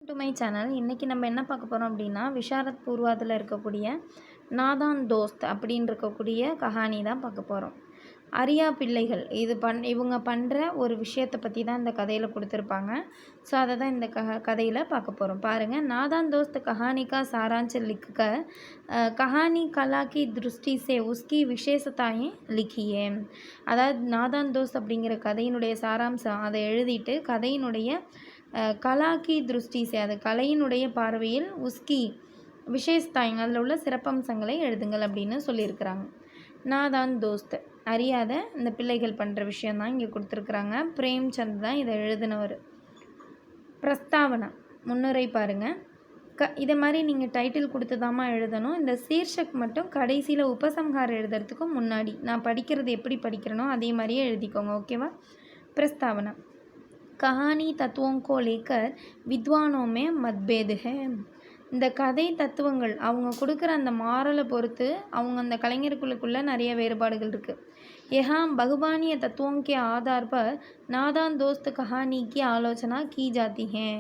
To my channel. இன்றைக்கி நம்ம என்ன பார்க்க போகிறோம் அப்படின்னா, விஷாரத் பூர்வாத்தில் இருக்கக்கூடிய நாதான் தோஸ்த் அப்படின்னு இருக்கக்கூடிய கஹானி தான் பார்க்க போகிறோம். அரியா பிள்ளைகள் இவங்க பண்ணுற ஒரு விஷயத்தை பற்றி தான் இந்த கதையில் கொடுத்துருப்பாங்க. ஸோ அதை தான் இந்த கதையில் பார்க்க போகிறோம். பாருங்கள். நாதான் தோஸ்த் கஹானி கா சாராंश लिखकर கஹானி கலா கி திருஷ்டி சே உஸ்கி விசேஷத்தாயே லிக்கியே. அதாவது நாதான் தோஸ்த் அப்படிங்கிற கதையினுடைய சாராம்சம் அதை எழுதிட்டு கதையினுடைய கலா கி திருஷ்டி சே, அது கலையினுடைய பார்வையில் உஸ்கி விசேஷத்தாயிங்க, அதில் உள்ள சிறப்பம்சங்களை எழுதுங்கள் அப்படின்னு சொல்லியிருக்கிறாங்க. நாதான் தோஸ்த், அறியாத இந்த பிள்ளைகள் பண்ணுற விஷயந்தான் இங்கே கொடுத்துருக்குறாங்க. பிரேம்சந்த் தான் இதை எழுதினவர். பிரஸ்தாவனா முன்னுரை பாருங்கள். இதை மாதிரி நீங்கள் டைட்டில் கொடுத்துதாம்மா எழுதணும். இந்த சீர்ஷக் மட்டும் கடைசியில் உபசம்ஹாரம் எழுதுறதுக்கு முன்னாடி நான் படிக்கிறது எப்படி படிக்கிறனோ அதே மாதிரியே எழுதிக்கோங்க, ஓகேவா? பிரஸ்தாவனா. कहानी तत्वों को लेकर विद्वानों में मतभेद है. இந்த கதை தத்துவங்கள் அவங்க கொடுக்குற அந்த மாரலை பொறுத்து அவங்க அந்த கலைஞர்களுக்குள்ள நிறைய வேறுபாடுகள் இருக்குது. यहाँ बहुबानीय तत्वों के आधार पर नादान दोस्त कहानी की आलोचना की जाती है.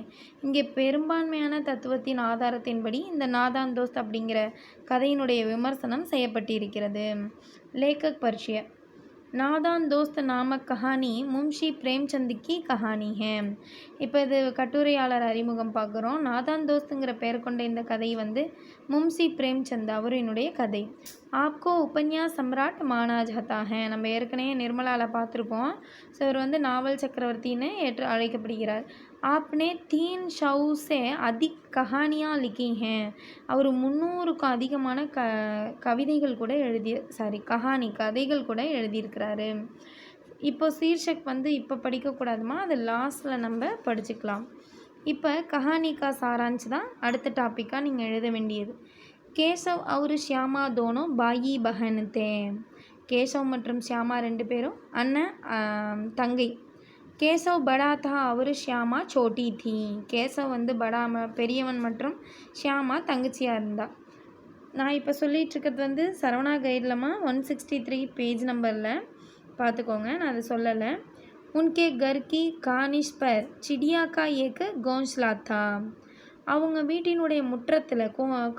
இங்கே பெரும்பான்மையான தத்துவத்தின் ஆதாரத்தின்படி இந்த நாதான் தோஸ்த் அப்படிங்கிற கதையினுடைய விமர்சனம் செய்யப்பட்டிருக்கிறது. லேखक परिचय. नादान दोस्त नामक कहानी मुंशी प्रेमचंद की कहानी है. இப்போ இது கட்டுரையாளர் அறிமுகம் பார்க்குறோம். நாதான் தோஸ்துங்கிற பெயர் கொண்ட இந்த கதை மும்சி பிரேம்சந்த் அவரினுடைய கதை. ஆப்கோ உபன்யாஸ் சம்ராட் மானா ஜாதா ஹே. நம்ம ஏற்கனவே நிர்மலாவில் பார்த்துருப்போம். ஸோ இவர் நாவல் சக்கரவர்த்தின்னு அழைக்கப்படுகிறார். आपने 300 से अधिक कहानियाँ लिखी हैं. அவர் 300க்கும் அதிகமான கவிதைகள் கூட கதைகள் கூட எழுதியிருக்கிறாரு. இப்போ சீர்ஷக் இப்போ படிக்கக்கூடாதுமா, அது லாஸ்ட்டில் நம்ம படிச்சுக்கலாம். இப்போ கஹானி கா சாராंश தான் அடுத்த டாப்பிக்காக நீங்கள் எழுத வேண்டியது. கேசவ் और ஷியாமா दोनों பாயி பஹன் தே. கேசவ் மற்றும் ஷியாமா 2 பேரும் அண்ணன் தங்கை. கேசவ் படா தா அவர் ஷியாமா சோட்டி தீ. கேசவ் படா பெரியவன் மற்றும் ஷியாமா தங்கச்சியாக இருந்தா. நான் இப்போ சொல்லிகிட்ருக்கிறது சரவணா கைட்லமா 163 பேஜ் நம்பரில் பார்த்துக்கோங்க, நான் அதை சொல்லலை. உன்கே கர் கி கானிஷ் பர் சிடியா கா ஏக் கோன்ஸ்லா தா. அவங்க வீட்டினுடைய முற்றத்தில்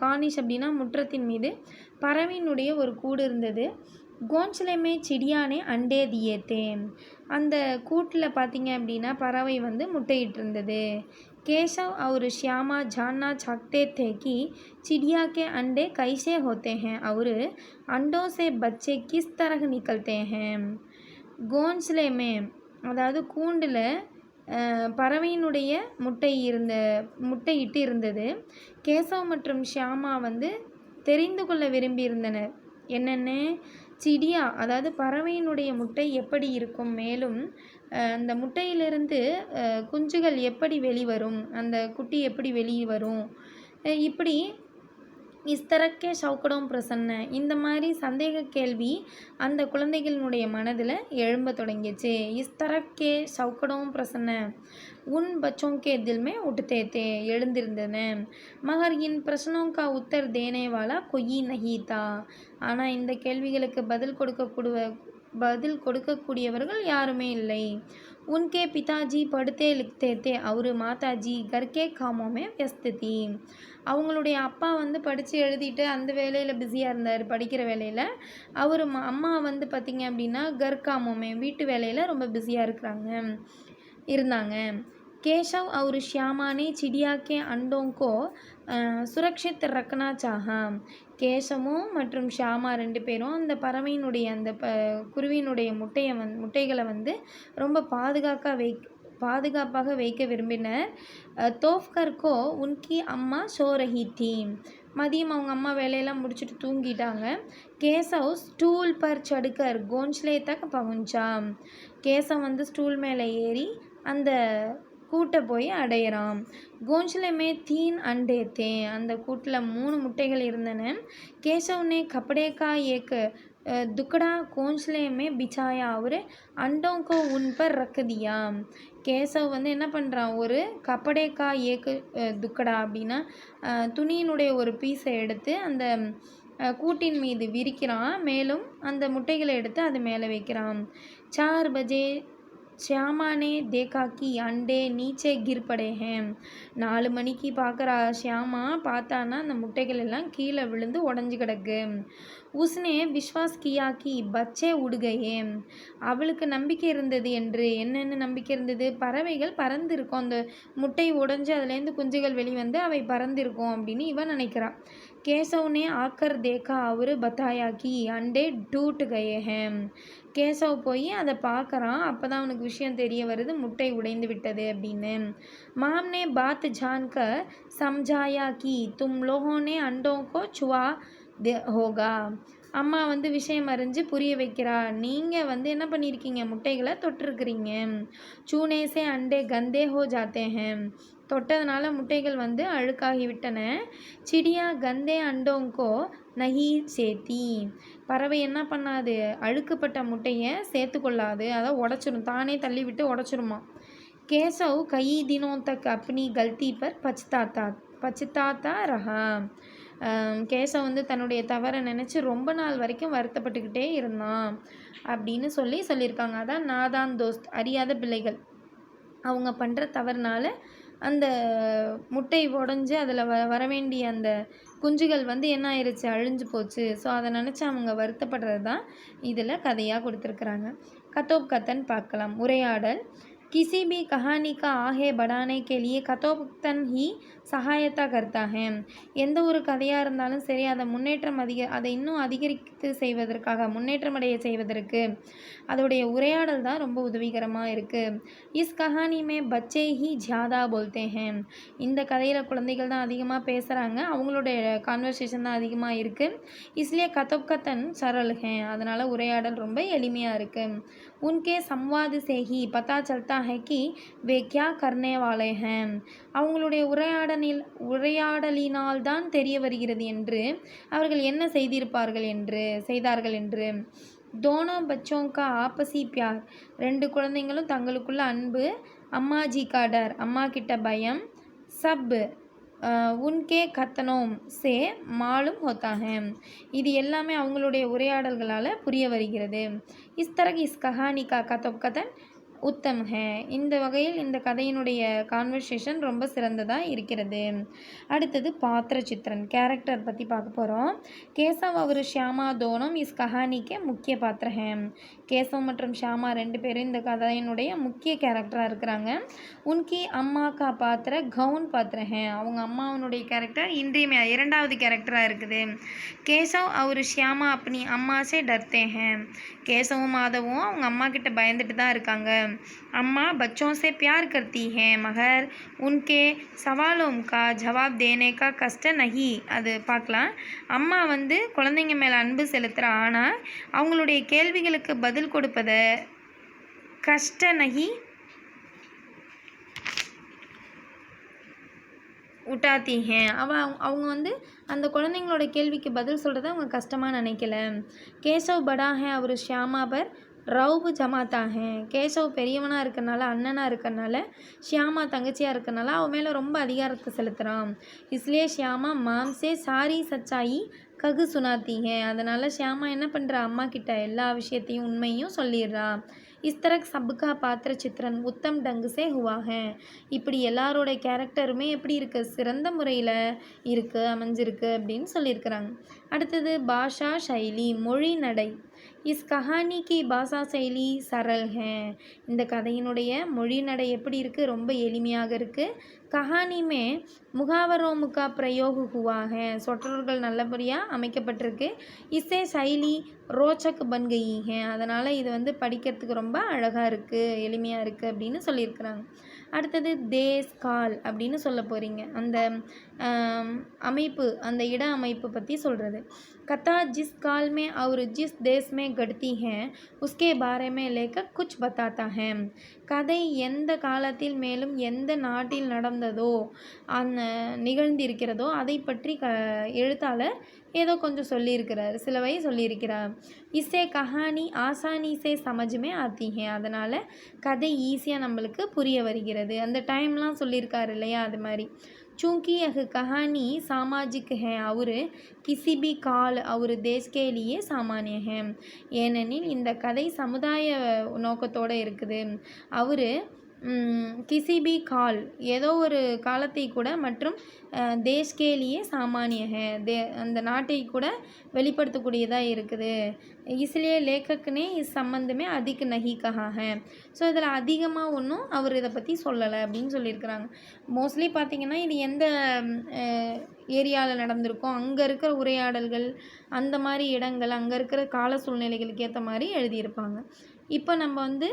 கானிஷ் அப்படின்னா முற்றத்தின் மீது பறவையினுடைய ஒரு கூடு இருந்தது. கோன்ஸ்லேமே சிடியானே அண்டே தியேத்தே. அந்த கூட்டில் பார்த்தீங்க அப்படின்னா பறவை முட்டையிட்டு இருந்தது. கேசவ் और श्यामा जानना चाहते थे कि चिड़िया के अंडे कैसे होते हैं और अंडों से बच्चे किस तरह निकलते हैं. கோன்ஸ்லே மே அதாவது கூண்டில் பறவையினுடைய முட்டையிட்டு இருந்தது. கேசவ் மற்றும் ஷியாமா தெரிந்து கொள்ள விரும்பியிருந்தனர். என்னென்ன? சிடியா அதாவது பறவையினுடைய முட்டை எப்படி இருக்கும், மேலும் அந்த முட்டையிலிருந்து குஞ்சுகள் எப்படி வெளிவரும், அந்த குட்டி எப்படி வெளியே வரும், இப்படி இஸ்தரக்கே சவுக்கடம் பிரசன்ன, இந்த மாதிரி சந்தேக கேள்வி அந்த குழந்தைகளினுடைய மனதில் எழும்ப தொடங்கிச்சு. இஸ்தரக்கே சவுக்கடம் பிரசன்ன உன் பச்சோங்கே தில்மே உட்டுத்தே தே எழுந்திருந்தன. மகர் இன் பிரச்சனோங்கா உத்தர் தேனே வாலா கொய்யி நஹீதா. ஆனால் இந்த கேள்விகளுக்கு பதில் கொடுக்கக்கூடியவர்கள் யாருமே இல்லை. உன்கே பிதாஜி படுத்தே லிக்தே தே அவர் மாதாஜி கர்கே காமோமே வியஸ்தி. அவங்களுடைய அப்பா படித்து எழுதிட்டு அந்த வேலையில் பிஸியாக இருந்தார், படிக்கிற வேலையில். அவர் அம்மா பார்த்திங்க அப்படின்னா கர்காமோமே வீட்டு வேலையில் ரொம்ப பிஸியாக இருந்தாங்க. केशव और श्यामा ने चिड़िया के अंडों को सुरक्षित रखना चाहा. கேசவும் மற்றும் ஷியாமா 2 பேரும் அந்த பறவையினுடைய அந்த குருவியினுடைய முட்டைகளை ரொம்ப பாதுகாப்பாக வைக்க விரும்பினர். தோஃப்கர்கோ உன்கி அம்மா சோரஹி தீ. மதியம் அவங்க அம்மா வேலையெல்லாம் முடிச்சுட்டு தூங்கிட்டாங்க. கேசவ் ஸ்டூல் பர் சடுக்கர் கோன்ஸ்லே தக் பहुंचा. கேசவ் ஸ்டூல் மேலே ஏறி அந்த கூட்டை போய் அடையிறான். கோன்ஸ்லேமே 3 அண்டே தே. அந்த கூட்டில் 3 முட்டைகள் இருந்தன. கேசவ்னே கப்படேக்கா ஏக் துக்கடா கோன்ஸ்லேமே பிச்சாயா அவர் அண்டோங்கோ உன் பர் ரக் தியா. கேசவ் என்ன பண்ணுறான், ஒரு கப்படேக்கா ஏக்கு துக்கடா அப்படின்னா துணியினுடைய ஒரு பீஸை எடுத்து அந்த கூட்டின் மீது விரிக்கிறான். மேலும் அந்த முட்டைகளை எடுத்து அது மேலே வைக்கிறான். 4 பஜே श्यामा ने देखा कि अंडे नीचे गिर पड़े हैं. 4 மணிக்கு பார்க்குறா ஷியாமா. பார்த்தானா அந்த முட்டைகள் எல்லாம் கீழே விழுந்து உடஞ்சி கிடக்கு. உஸ்னே விஸ்வாஸ் கியா கி பச்சே உட் கயே. அவளுக்கு நம்பிக்கை இருந்தது என்று. என்னென்னு நம்பிக்கை இருந்தது? பறவைகள் பறந்துருக்கும், அந்த முட்டை உடைஞ்சு அதுலேருந்து குஞ்சுகள் வெளிவந்து அவை பறந்துருக்கும் அப்படின்னு இவன் நினைக்கிறான். கேசவ்னே ஆக்கர் தேக்கா அவரு பத்தாயா கி அண்டே டூட் கயே ஹேம். கேசவ் போய் அதை பார்க்குறான். அப்போ தான் அவனுக்கு விஷயம் தெரிய வருது, முட்டை உடைந்து விட்டது அப்படின்னு. மாம்னே பாத் ஜான்கர் சம்ஜாயா கி தும் லோகோனே அண்டோங்கோ சுவா ஹோகா. அம்மா வந்து விஷயம் அறிஞ்சு புரிய வைக்கிறா. நீங்கள் வந்து என்ன பண்ணியிருக்கீங்க, முட்டைகளை தொட்டிருக்கிறீங்க. சூனேசே அண்டே கந்தே ஹோ ஜாத்தே ஹேம். தொட்டதுனால முட்டைகள் வந்து அழுக்காகிவிட்டன. சிடியா கந்தே அண்டோங்கோ நஹி சேத்தி. பறவை என்ன பண்ணாது, அழுக்குப்பட்ட முட்டையை சேர்த்து கொள்ளாது, அதை உடச்சிரும், தானே தள்ளி விட்டு உடச்சிருமா. கேசவ் கई दिनों तक अपनी गलती पर பச்சித்தாத்தா ரஹா. கேசவ் வந்து தன்னுடைய தவறை நினச்சி ரொம்ப நாள் வரைக்கும் வருத்தப்பட்டுக்கிட்டே இருந்தான் அப்படின்னு சொல்லியிருக்காங்க. அதான் நாதான் தோஸ்த், அறியாத பிள்ளைகள். அவங்க பண்ணுற தவறுனால அந்த முட்டை உடஞ்சி அதில் வரவேண்டிய அந்த குஞ்சுகள் வந்து என்ன ஆயிடுச்சு, அழிஞ்சு போச்சு. ஸோ அதை நினச்சி அவங்க வருத்தப்படுறது தான் இதில் கதையாக கொடுத்துருக்குறாங்க. கத்தோப் கத்தன் பார்க்கலாம். உரையாடல். किसी भी कहानी का आगे बढ़ाने के लिए कथोपकथन ही சகாயத்தா கர்த்தா ஹே. எந்த ஒரு கதையாக இருந்தாலும் சரி, அதை அதை இன்னும் அதிகரித்து செய்வதற்காக, முன்னேற்றமடைய செய்வதற்கு அதோடைய உரையாடல் தான் ரொம்ப உதவிகரமாக இருக்குது. இஸ் கஹானி மே பச்சே ஹி ஜியாதா போல்தே ஹே. இந்த கதையில் குழந்தைகள் தான் அதிகமாக பேசுகிறாங்க, அவங்களுடைய கான்வர்சேஷன் தான் அதிகமாக இருக்குது. இஸ்லியே கதோப்கத்தன் சரல் ஹே. அதனால் உரையாடல் ரொம்ப எளிமையாக இருக்குது. உன்கே சம்வாது சேஹி பத்தா சல்தா ஹே கி வே கியா கர்னே வாலே ஹே. அவங்களுடைய உரையாடலினால்தான் தெரிய வருகிறது என்று அவர்கள் என்ன செய்தார்கள் என்று. தோனோ பச்சோं का आपसी प्यार. 2 குழந்தைங்களும் தங்களுக்குள்ள அன்பு. அம்மாஜி கா டர், அம்மா கிட்ட பயம். சப் உன்கே கத்தனோம் சே மாலும் ஹோத்தா ஹே. இது எல்லாமே அவங்களுடைய உரையாடல்களால் புரிய வருகிறது. இஸ் தரக் இஸ் கஹானி கா கதோப் கதன் உத்தம் ஹே. இந்த வகையில் இந்த கதையினுடைய கான்வர்சேஷன் ரொம்ப சிறந்ததாக இருக்கிறது. அடுத்தது பாத்திர சித்திரன், கேரக்டர் பற்றி பார்க்க போகிறோம். கேசவ் அவர் ஷியாமா தோனம் இஸ் கஹானிக்கே முக்கிய பாத்திர ஹே. கேசவ் மற்றும் ஷியாமா 2 பேரும் இந்த கதையினுடைய முக்கிய கேரக்டராக இருக்கிறாங்க. உன்கி அம்மா கா பாத்திர கவுன் பாத்திர ஹே. அவங்க அம்மாவனுடைய கேரக்டர் இன்றியமையா 2வது கேரக்டராக இருக்குது. கேசவ் அவர் ஷியாமா அப்பனி அம்மா சே டர்த்தே ஹே. கேசவும் மாதவும் அவங்க அம்மா கிட்ட பயந்துட்டு தான் இருக்காங்க. अम्मा बच्चों से प्यार करती हैं मगर उनके सवालों का जवाब देने का कष्ट नहीं. அது பார்க்கலாம். அம்மா வந்து குழந்தைங்க மேலே அன்பு செலுத்துகிறா, ஆனால் அவங்களுடைய கேள்விகளுக்கு பதில் கொடுப்பத கஷ்ட நகி உட்டாத்தி ஹே. அவங்க வந்து அந்த குழந்தைங்களோட கேள்விக்கு பதில் சொல்கிறத அவங்க கஷ்டமாக நினைக்கல. கேசவ் படா ஹே அவர் ஷியாமா பர் ரவுபு ஜமாத்தா ஹே. கேசவ் பெரியவனாக இருக்கிறனால, அண்ணனாக இருக்கிறனால, ஷியாமா தங்கச்சியாக இருக்கிறனால அவன் மேலே ரொம்ப அதிகாரத்தை செலுத்துகிறான். இஸ்லியே ஷியாமா மாம்சே சாரி சச்சாயி ககு சுனாத்தி ஹே. அதனால் ஷியாமா என்ன பண்ணுறா, அம்மா கிட்ட எல்லா விஷயத்தையும் உண்மையும் சொல்லிடுறா. இஸ் தரக் சப்கா பாத்திர சித்திரன் உத்தம் டங்கு சே ஹுவா ஹே. இப்படி எல்லாரோட கேரக்டருமே எப்படி இருக்குது, சிறந்த முறையில் அமைஞ்சிருக்கு அப்படின்னு சொல்லியிருக்கிறாங்க. அடுத்தது பாஷா சைலி, மொழி நடை. இஸ் கஹானி கி பாஷா சைலி சரல் ஹே. இந்த கதையினுடைய மொழி நடை எப்படி இருக்குது, ரொம்ப எளிமையாக இருக்குது. கஹானி மே முகாவரோம் கா பிரயோக ஹுவா ஹே. சொற்றொடர்கள் நல்லபடியாக அமைக்கப்பட்டிருக்கு. இசே சைலி ரோச்சக் பன் கயி ஹே. அதனால் இது வந்து படிக்கிறதுக்கு ரொம்ப அழகாக இருக்குது, எளிமையாக இருக்குது அப்படின்னு சொல்லியிருக்கிறாங்க. அடுத்தது தேஸ் கால் அப்படின்னு சொல்ல போகிறீங்க. அந்த அமைப்பு, அந்த இட அமைப்பு பற்றி சொல்கிறது. कथा जिस काल में और जिस देश में घटती है उसके बारे में लेकर कुछ बताता है. கதை எந்த காலத்தில் மேலும் எந்த நாட்டில் நடந்ததோ அந்த நிகழ்ந்திருக்கிறதோ அதை பற்றி எழுத்தாளர் ஏதோ கொஞ்சம் சொல்லியிருக்கிறார், சிலவை சொல்லியிருக்கிறார். இசே கஹானி ஆசானி சே சமஜ்மே ஆத்தி ஹே. அதனால் கதை ஈஸியாக நம்மளுக்கு புரிய வருகிறது. அந்த டைம்லாம் சொல்லியிருக்காரு இல்லையா, அது மாதிரி. चूँकि यह कहानी सामाजिक है और किसी भी काल और देश के लिए सामान्य है. ஏனெனில் இந்த கதை சமுதாய நோக்கத்தோடு இருக்குது. அவர் கிசி பி கால் ஏதோ ஒரு காலத்தை கூட மற்றும் தேஷ் கே லியே சாமானிய ஹே அந்த நாட்டை கூட வெளிப்படுத்தக்கூடியதாக இருக்குது. इसलिए लेखक ने इस संबंध में अधिक नहीं कहा है. ஸோ இதில் அதிகமாக ஒன்றும் அவர் இதை பற்றி சொல்லலை அப்படின்னு சொல்லியிருக்கிறாங்க. மோஸ்ட்லி பார்த்திங்கன்னா இது எந்த ஏரியாவில் நடந்திருக்கோ அங்கே இருக்கிற உரையாடல்கள், அந்த மாதிரி இடங்கள், அங்கே இருக்கிற கால சூழ்நிலைகளுக்கு ஏற்ற மாதிரி எழுதியிருப்பாங்க. இப்போ நம்ம வந்து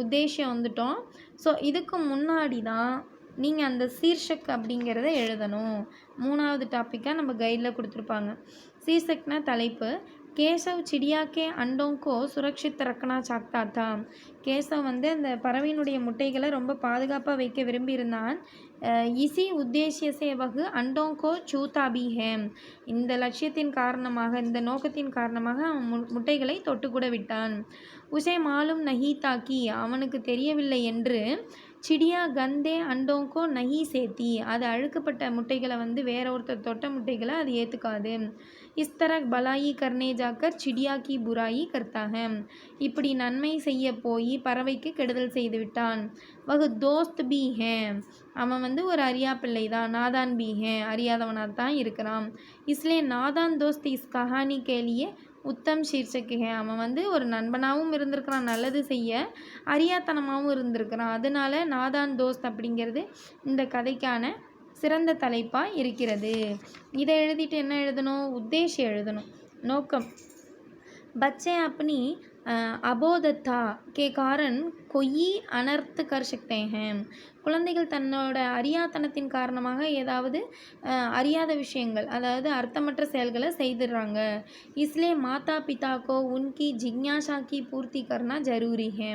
உத்தேசியம் வந்துட்டோம். ஸோ இதுக்கு முன்னாடி தான் நீங்கள் அந்த சீர்ஷக் அப்படிங்கிறத எழுதணும். 3வது டாப்பிக்காக நம்ம கைடில் கொடுத்துருப்பாங்க. சீர்ஷக்னா தலைப்பு. கேசவ் சிடியா கே அண்டோங்கோ சுரக்ஷித் ரக்கனா சாக்தா தா. கேசவ் வந்து அந்த பறவையினுடைய முட்டைகளை ரொம்ப பாதுகாப்பாக வைக்க விரும்பியிருந்தான். EC உத்தேசிய சேவகு அண்டோங்கோ சூதாபி ham. இந்த லட்சியத்தின் காரணமாக, இந்த நோக்கத்தின் காரணமாக அவன் முட்டைகளை தொட்டுக்கூட விட்டான். உசே மாலும் நஹி தாக்கி, அவனுக்கு தெரியவில்லை என்று. சிடியா கந்தே அண்டோங்கோ நஹி சேத்தி, அது அழுக்கப்பட்ட முட்டைகளை வந்து வேற ஒருத்தர் தொட்ட முட்டைகளை அது ஏற்றுக்காது. இஸ் தரக் பலாயி கர்னே ஜாக்கர் சிடியா கி புராயி கர்த்தா ஹை. இப்படி நன்மை செய்ய போய் பறவைக்கு கெடுதல் செய்து விட்டான். வகு தோஸ்த் பி ஹே, அவன் வந்து ஒரு அறியா பிள்ளை தான். நாதான் பி ஹே, அறியாதவனாக தான் இருக்கிறான். இஸ்லே நாதான் தோஸ்த் இஸ் கஹானி கேலியே உத்தம் சீர்ஷக்கு ஹே. அவன் வந்து ஒரு நண்பனாகவும் இருந்திருக்கிறான், நல்லது செய்ய, அறியாத்தனமாகவும் இருந்திருக்கிறான். அதனால நாதான் தோஸ்த் அப்படிங்கிறது இந்த கதைக்கான சிறந்த தலைப்பாக இருக்கிறது. இதை எழுதிட்டு என்ன எழுதணும்? உத்தேசியம் எழுதணும், நோக்கம். बच्चे अपनी अबोधता के कारण कोई अनर्थ कर सकते हैं. குழந்தைகள் தன்னோட அறியாத்தனத்தின் காரணமாக ஏதாவது அறியாத விஷயங்கள், அதாவது அர்த்தமற்ற செயல்களை செய்துடுறாங்க. इसलिए மாதா பிதா கோ உன்கி ஜிக்ஞாசா கி பூர்த்தி கர்னா ஜரூரி ஹே.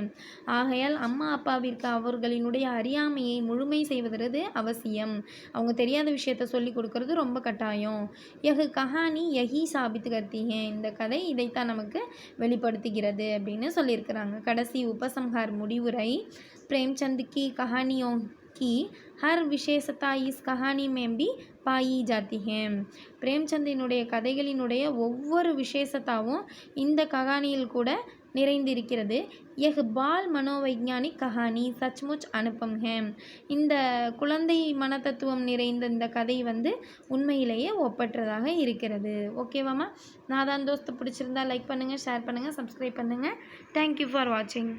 ஆகையால் அம்மா அப்பாவிற்கு அவர்களினுடைய அறியாமையை முழுமை செய்வது அவசியம். அவங்க தெரியாத விஷயத்த சொல்லி கொடுக்கறது ரொம்ப கட்டாயம். யஹ் கஹானி யஹி சாபித் கர்த்தி ஹே. இந்த கதை இதைத்தான் நமக்கு வெளிப்படுத்துகிறது அப்படின்னு சொல்லியிருக்கிறாங்க. கடைசி உபசம்ஹார் முடிவுரை. प्रेमचंद की कहानियों की हर विशेषता इस कहानी में भी पाई जाती है. பிரேம்சந்தினுடைய கதைகளினுடைய ஒவ்வொரு விசேஷத்தாவும் இந்த ககானியில் கூட நிறைந்திருக்கிறது. यह बाल मनोवैज्ञानिक कहानी सचमुच अनुपम है. இந்த குழந்தை மனத்தத்துவம் நிறைந்த இந்த கதை வந்து உண்மையிலேயே ஒப்பற்றதாக இருக்கிறது. ஓகேவாம்மா? நாதான் தோஸ்த் பிடிச்சிருந்தா லைக் பண்ணுங்கள், ஷேர் பண்ணுங்கள், சப்ஸ்கிரைப் பண்ணுங்கள். தேங்க்யூ ஃபார் வாட்சிங்.